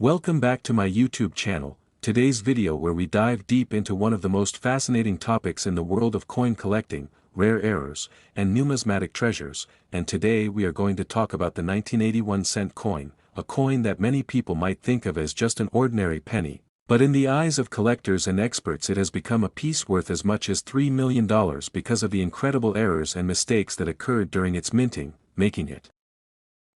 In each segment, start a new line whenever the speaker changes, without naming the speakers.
Welcome back to my YouTube channel, today's video where we dive deep into one of the most fascinating topics in the world of coin collecting, rare errors, and numismatic treasures, and today we are going to talk about the 1981 cent coin, a coin that many people might think of as just an ordinary penny, but in the eyes of collectors and experts it has become a piece worth as much as $3 million because of the incredible errors and mistakes that occurred during its minting, making it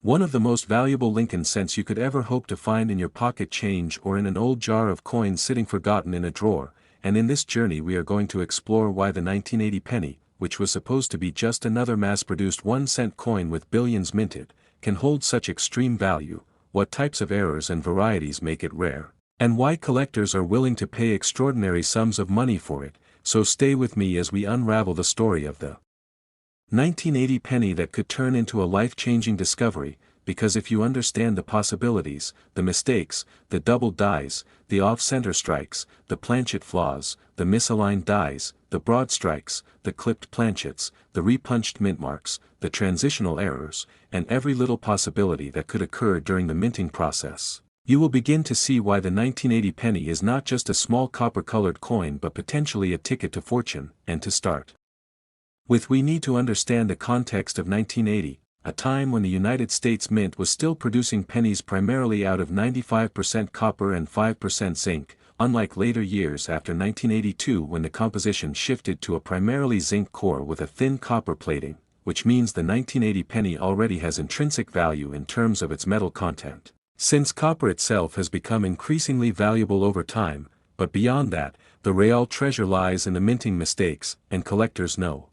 one of the most valuable Lincoln cents you could ever hope to find in your pocket change or in an old jar of coins sitting forgotten in a drawer, and in this journey we are going to explore why the 1980 penny, which was supposed to be just another mass-produced 1-cent coin with billions minted, can hold such extreme value, what types of errors and varieties make it rare, and why collectors are willing to pay extraordinary sums of money for it. So stay with me as we unravel the story of the 1980 penny that could turn into a life-changing discovery, because if you understand the possibilities, the mistakes, the double dies, the off-center strikes, the planchet flaws, the misaligned dies, the broad strikes, the clipped planchets, the repunched mint marks, the transitional errors, and every little possibility that could occur during the minting process, you will begin to see why the 1980 penny is not just a small copper-colored coin but potentially a ticket to fortune. And to start with, we need to understand the context of 1980, a time when the United States Mint was still producing pennies primarily out of 95% copper and 5% zinc, unlike later years after 1982 when the composition shifted to a primarily zinc core with a thin copper plating, which means the 1980 penny already has intrinsic value in terms of its metal content, since copper itself has become increasingly valuable over time. But beyond that, the real treasure lies in the minting mistakes, and collectors know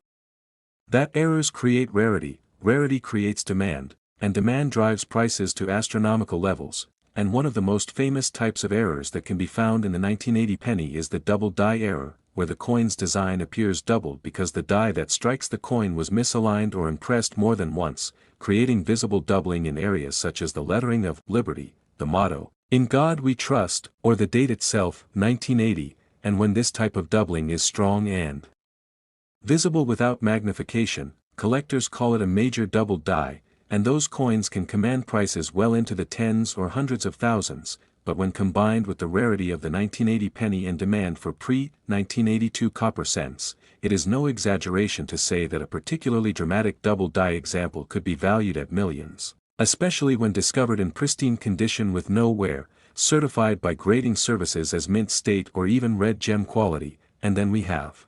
that errors create rarity, rarity creates demand, and demand drives prices to astronomical levels, and one of the most famous types of errors that can be found in the 1980 penny is the double die error, where the coin's design appears doubled because the die that strikes the coin was misaligned or impressed more than once, creating visible doubling in areas such as the lettering of Liberty, the motto, "In God We Trust," or the date itself, 1980, and when this type of doubling is strong and visible without magnification, collectors call it a major double die, and those coins can command prices well into the tens or hundreds of thousands, but when combined with the rarity of the 1980 penny and demand for pre-1982 copper cents, it is no exaggeration to say that a particularly dramatic double die example could be valued at millions, especially when discovered in pristine condition with no wear, certified by grading services as mint state or even red gem quality. And then we have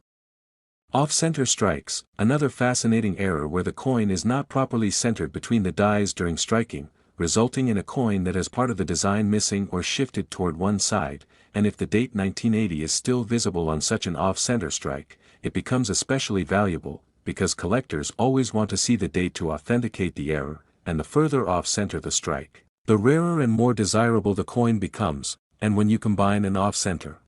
off-center strikes, another fascinating error where the coin is not properly centered between the dies during striking, resulting in a coin that has part of the design missing or shifted toward one side, and if the date 1980 is still visible on such an off-center strike, it becomes especially valuable, because collectors always want to see the date to authenticate the error, and the further off-center the strike, the rarer and more desirable the coin becomes. And when you combine an off-center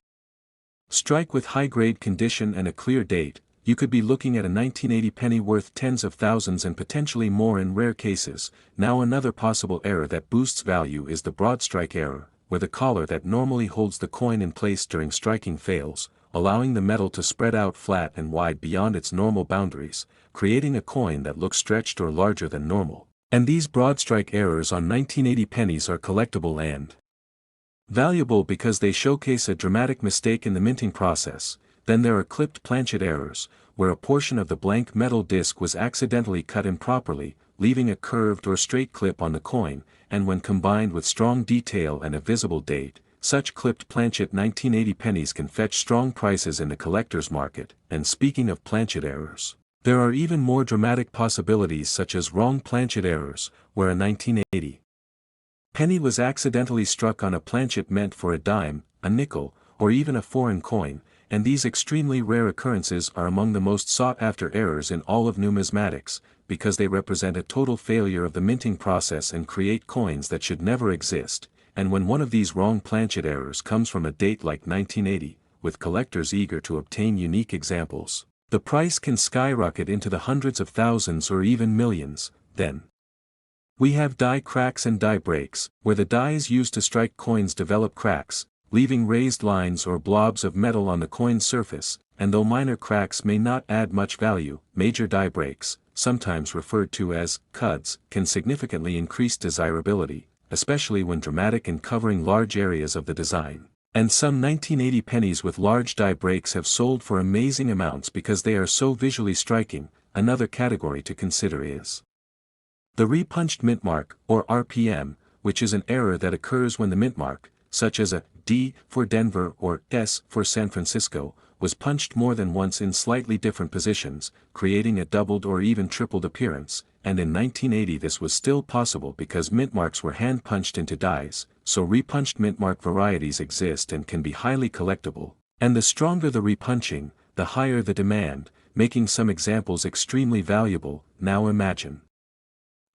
strike with high-grade condition and a clear date, you could be looking at a 1980 penny worth tens of thousands and potentially more in rare cases. Now another possible error that boosts value is the broad strike error, where the collar that normally holds the coin in place during striking fails, allowing the metal to spread out flat and wide beyond its normal boundaries, creating a coin that looks stretched or larger than normal. And these broad strike errors on 1980 pennies are collectible and valuable because they showcase a dramatic mistake in the minting process. Then there are clipped planchet errors, where a portion of the blank metal disc was accidentally cut improperly, leaving a curved or straight clip on the coin, and when combined with strong detail and a visible date, such clipped planchet 1980 pennies can fetch strong prices in the collector's market. And speaking of planchet errors, there are even more dramatic possibilities such as wrong planchet errors, where a 1980 penny was accidentally struck on a planchet meant for a dime, a nickel, or even a foreign coin, and these extremely rare occurrences are among the most sought-after errors in all of numismatics, because they represent a total failure of the minting process and create coins that should never exist. And when one of these wrong planchet errors comes from a date like 1980, with collectors eager to obtain unique examples, the price can skyrocket into the hundreds of thousands or even millions. Then we have die cracks and die breaks, where the dies used to strike coins develop cracks, leaving raised lines or blobs of metal on the coin's surface, and though minor cracks may not add much value, major die breaks, sometimes referred to as cuds, can significantly increase desirability. especially when dramatic and covering large areas of the design. And some 1980 pennies with large die breaks have sold for amazing amounts because they are so visually striking. Another category to consider is the repunched mint mark, or RPM, which is an error that occurs when the mint mark, such as a D for Denver or S for San Francisco, was punched more than once in slightly different positions, creating a doubled or even tripled appearance, and in 1980 this was still possible because mint marks were hand-punched into dies, so repunched mint mark varieties exist and can be highly collectible, and the stronger the repunching, the higher the demand, making some examples extremely valuable. Now imagine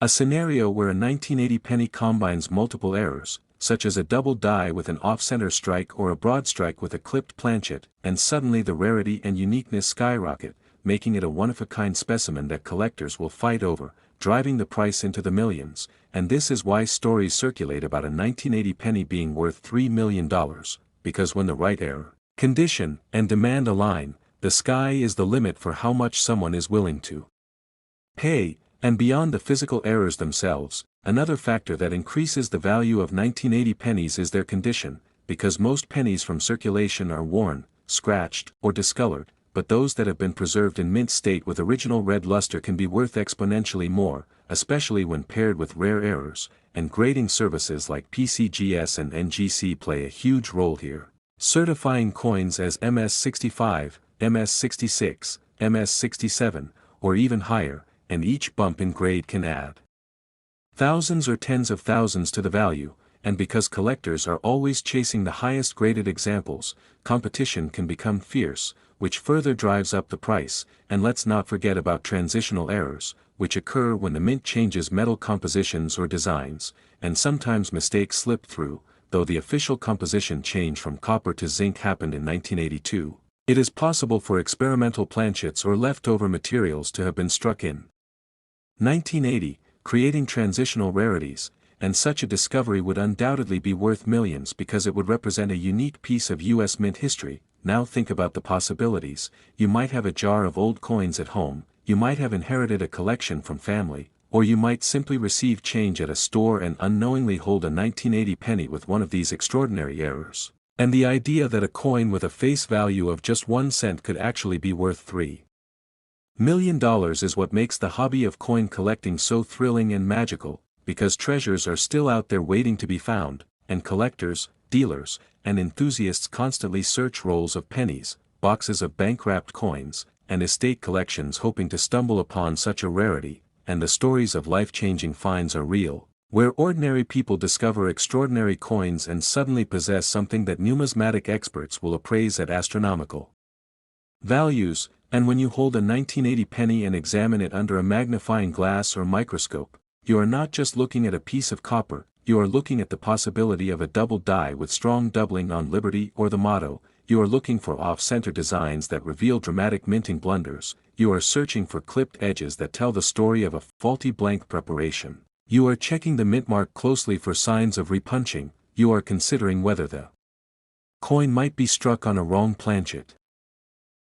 a scenario where a 1980 penny combines multiple errors, such as a double die with an off-center strike or a broad strike with a clipped planchet, and suddenly the rarity and uniqueness skyrocket, making it a one-of-a-kind specimen that collectors will fight over, driving the price into the millions. And this is why stories circulate about a 1980 penny being worth $3 million, because when the right error, condition, and demand align, the sky is the limit for how much someone is willing to pay. And beyond the physical errors themselves, another factor that increases the value of 1980 pennies is their condition, because most pennies from circulation are worn, scratched, or discolored, but those that have been preserved in mint state with original red luster can be worth exponentially more, especially when paired with rare errors, and grading services like PCGS and NGC play a huge role here, certifying coins as MS65, MS66, MS67, or even higher, and each bump in grade can add thousands or tens of thousands to the value, and because collectors are always chasing the highest graded examples, competition can become fierce, which further drives up the price. And let's not forget about transitional errors, which occur when the mint changes metal compositions or designs, and sometimes mistakes slip through. Though the official composition change from copper to zinc happened in 1982, it is possible for experimental planchets or leftover materials to have been struck in 1980, creating transitional rarities, and such a discovery would undoubtedly be worth millions because it would represent a unique piece of US mint history. Now think about the possibilities. You might have a jar of old coins at home, you might have inherited a collection from family, or you might simply receive change at a store and unknowingly hold a 1980 penny with one of these extraordinary errors. And the idea that a coin with a face value of just 1 cent could actually be worth $3 million is what makes the hobby of coin collecting so thrilling and magical, because treasures are still out there waiting to be found, and collectors, dealers, and enthusiasts constantly search rolls of pennies, boxes of bank-wrapped coins, and estate collections hoping to stumble upon such a rarity. And the stories of life-changing finds are real, where ordinary people discover extraordinary coins and suddenly possess something that numismatic experts will appraise at astronomical values. And when you hold a 1980 penny and examine it under a magnifying glass or microscope, you are not just looking at a piece of copper, you are looking at the possibility of a double die with strong doubling on liberty or the motto. You are looking for off-center designs that reveal dramatic minting blunders. You are searching for clipped edges that tell the story of a faulty blank preparation. You are checking the mint mark closely for signs of repunching. You are considering whether the coin might be struck on a wrong planchet.